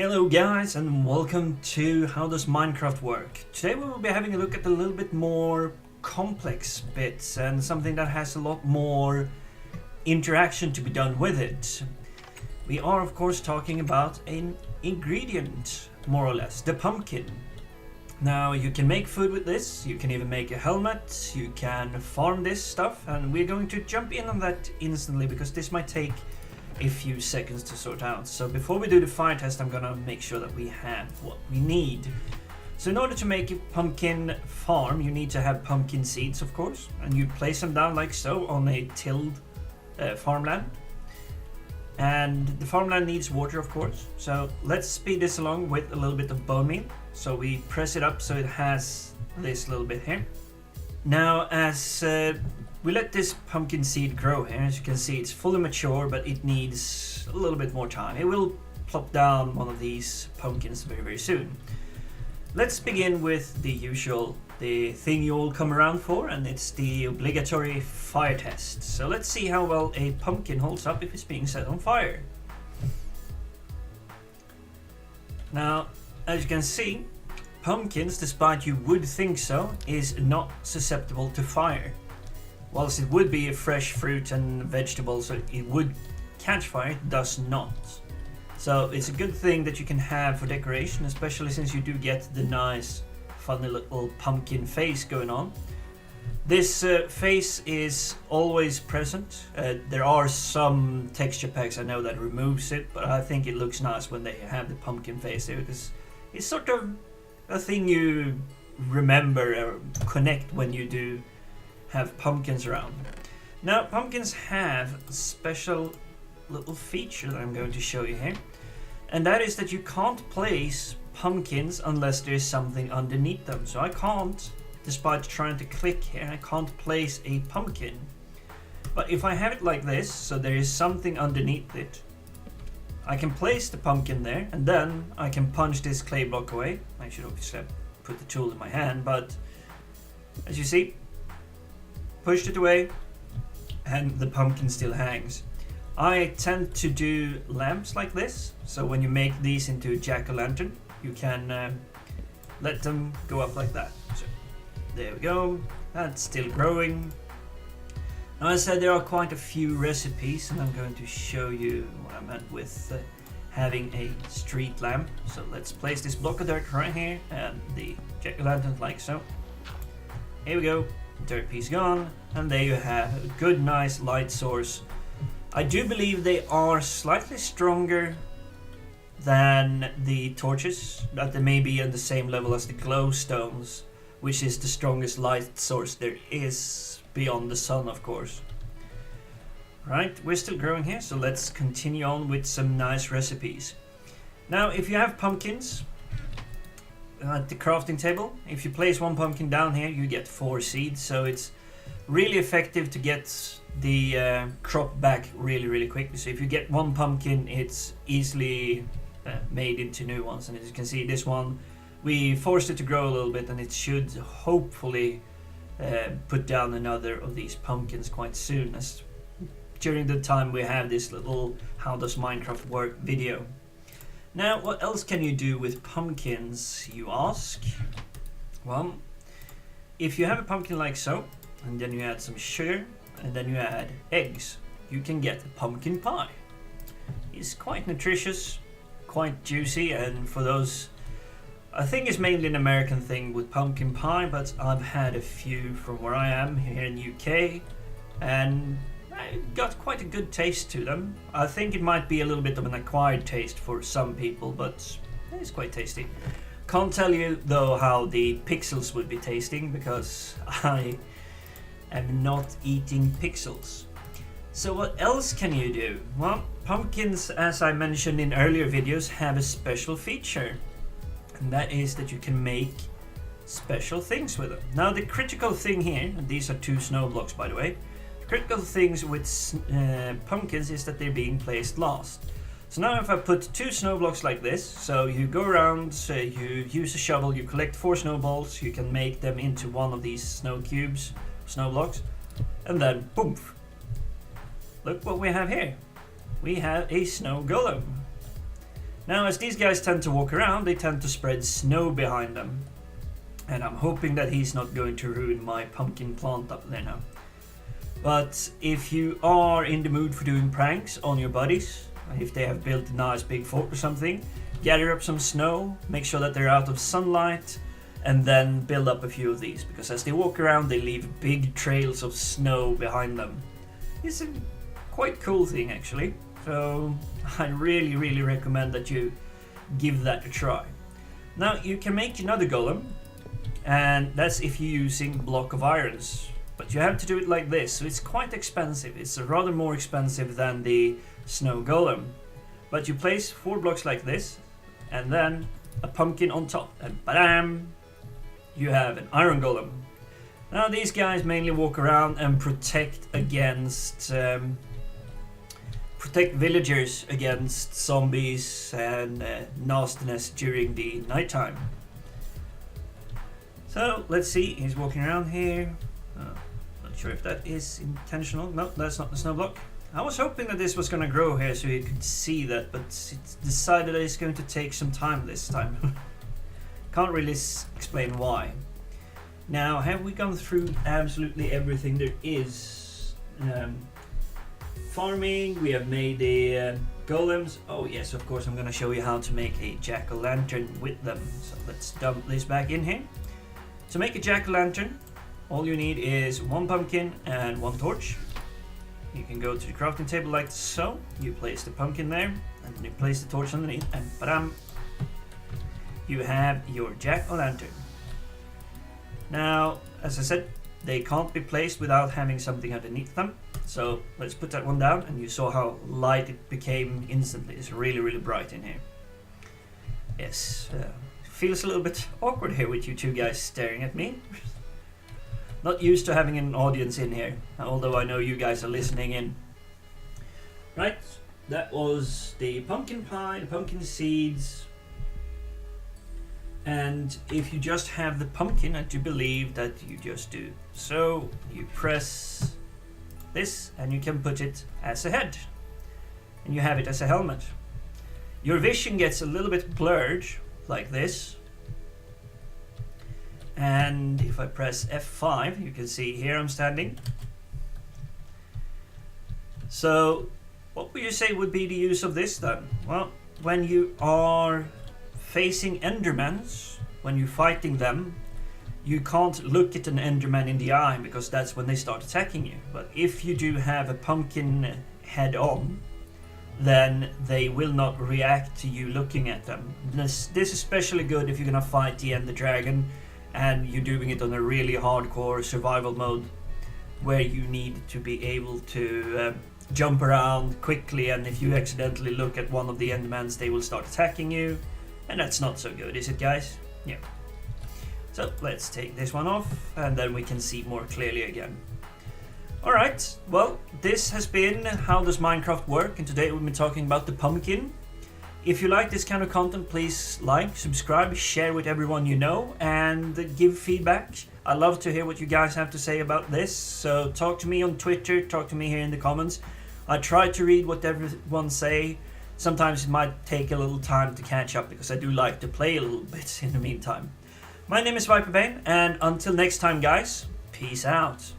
Hello guys and welcome to How Does Minecraft Work. Today we will be having a look at a little bit more complex bits and something that has a lot more interaction to be done with it. We are of course talking about an ingredient, more or less, the pumpkin. Now you can make food with this, you can even make a helmet, you can farm this stuff, and we're going to jump in on that instantly because this might take a few seconds to sort out. So before we do the fire test, I'm gonna make sure that we have what we need. So in order to make a pumpkin farm, you need to have pumpkin seeds, of course, and you place them down like so on a tilled farmland. And the farmland needs water, of course. So let's speed this along with a little bit of bone meal. So we press it up so it has this little bit here. Now as we let this pumpkin seed grow here, as you can see it's fully mature, but it needs a little bit more time. It will plop down one of these pumpkins very, very soon. Let's begin with the thing you all come around for, and it's the obligatory fire test. So let's see how well a pumpkin holds up if it's being set on fire. Now, as you can see, pumpkins, despite you would think so, is not susceptible to fire. Whilst it would be a fresh fruit and vegetable, so it would catch fire, it does not. So it's a good thing that you can have for decoration, especially since you do get the nice, funny little pumpkin face going on. This face is always present. There are some texture packs I know that removes it, but I think it looks nice when they have the pumpkin face there, because it's sort of a thing you remember or connect when you do have pumpkins around. Now pumpkins have a special little feature that I'm going to show you here, and that is that you can't place pumpkins unless there's something underneath them. So I can't, despite trying to click here, I can't place a pumpkin. But if I have it like this, so there is something underneath it, I can place the pumpkin there, and then I can punch this clay block away. I should obviously have put the tool in my hand, but as you see, pushed it away and the pumpkin still hangs. I tend to do lamps like this, so when you make these into a jack-o'-lantern, you can let them go up like that. So there we go, that's still growing. Now as I said, there are quite a few recipes, and I'm going to show you what I meant with having a street lamp. So let's place this block of dirt right here and the jack-o'-lantern like so. Here we go. Dirt piece gone, and there you have a good nice light source. I do believe they are slightly stronger than the torches, that they may be on the same level as the glowstones, which is the strongest light source there is beyond the sun, of course. Right, we're still growing here, so let's continue on with some nice recipes. Now if you have pumpkins at the crafting table, if you place one pumpkin down here, you get 4 seeds, so it's really effective to get the crop back really quickly. So if you get one pumpkin, it's easily made into new ones, and as you can see, this one we forced it to grow a little bit, and it should hopefully put down another of these pumpkins quite soon, as during the time we have this little How Does Minecraft Work video. Now, what else can you do with pumpkins, you ask? Well, if you have a pumpkin like so, and then you add some sugar, and then you add eggs, you can get a pumpkin pie. It's quite nutritious, quite juicy, and for those, I think it's mainly an American thing with pumpkin pie, but I've had a few from where I am here in the UK, and I got quite a good taste to them. I think it might be a little bit of an acquired taste for some people, but it's quite tasty. Can't tell you though how the pixels would be tasting, because I am not eating pixels. So what else can you do? Well, pumpkins, as I mentioned in earlier videos, have a special feature, and that is that you can make special things with them. Now the critical thing here, and these are 2 snow blocks by the way, critical things with pumpkins is that they're being placed last. So now if I put 2 snow blocks like this, so you go around, you use a shovel, you collect 4 snowballs, you can make them into one of these snow cubes, snow blocks, and then boom! Look what we have here. We have a snow golem. Now, as these guys tend to walk around, they tend to spread snow behind them. And I'm hoping that he's not going to ruin my pumpkin plant up there now. But if you are in the mood for doing pranks on your buddies, if they have built a nice big fort or something, gather up some snow, make sure that they're out of sunlight, and then build up a few of these. Because as they walk around, they leave big trails of snow behind them. It's a quite cool thing actually. So I really recommend that you give that a try. Now you can make another golem, and that's if you're using block of irons. But you have to do it like this, so it's quite expensive. It's rather more expensive than the snow golem. But you place 4 blocks like this, and then a pumpkin on top, and bam! You have an iron golem. Now these guys mainly walk around and protect against protect villagers against zombies and nastiness during the nighttime. So let's see, he's walking around here. Not sure if that is intentional. No, that's not the snow block. I was hoping that this was going to grow here so you could see that, but it's decided that it's going to take some time this time. Can't really explain why. Now, have we gone through absolutely everything there is? Farming, we have made the golems. Oh yes, of course I'm going to show you how to make a jack-o'-lantern with them. So let's dump this back in here. To make a jack-o'-lantern, all you need is 1 pumpkin and 1 torch. You can go to the crafting table like so. You place the pumpkin there, and then you place the torch underneath, and bam! You have your jack-o'-lantern. Now, as I said, they can't be placed without having something underneath them. So let's put that one down, and you saw how light it became instantly. It's really bright in here. Yes, feels a little bit awkward here with you two guys staring at me. Not used to having an audience in here, although I know you guys are listening in. Right, that was the pumpkin pie, the pumpkin seeds. And if you just have the pumpkin, and you believe that you just do so, you press this and you can put it as a head. And you have it as a helmet. Your vision gets a little bit blurred, like this. And if I press F5, you can see here I'm standing. So, what would you say would be the use of this then? Well, when you are facing Endermans, when you're fighting them, you can't look at an Enderman in the eye because that's when they start attacking you. But if you do have a pumpkin head on, then they will not react to you looking at them. This is especially good if you're gonna fight the Ender Dragon and you're doing it on a really hardcore survival mode where you need to be able to jump around quickly, and if you accidentally look at one of the Endermans, they will start attacking you, and that's not so good, is it guys? Yeah. So let's take this one off and then we can see more clearly again. Alright, well, this has been How Does Minecraft Work, and today we've been talking about the pumpkin. If you like this kind of content, please like, subscribe, share with everyone you know, and give feedback. I love to hear what you guys have to say about this, so talk to me on Twitter, talk to me here in the comments. I try to read what everyone say. Sometimes it might take a little time to catch up because I do like to play a little bit in the meantime. My name is Viperbane, and until next time guys, peace out.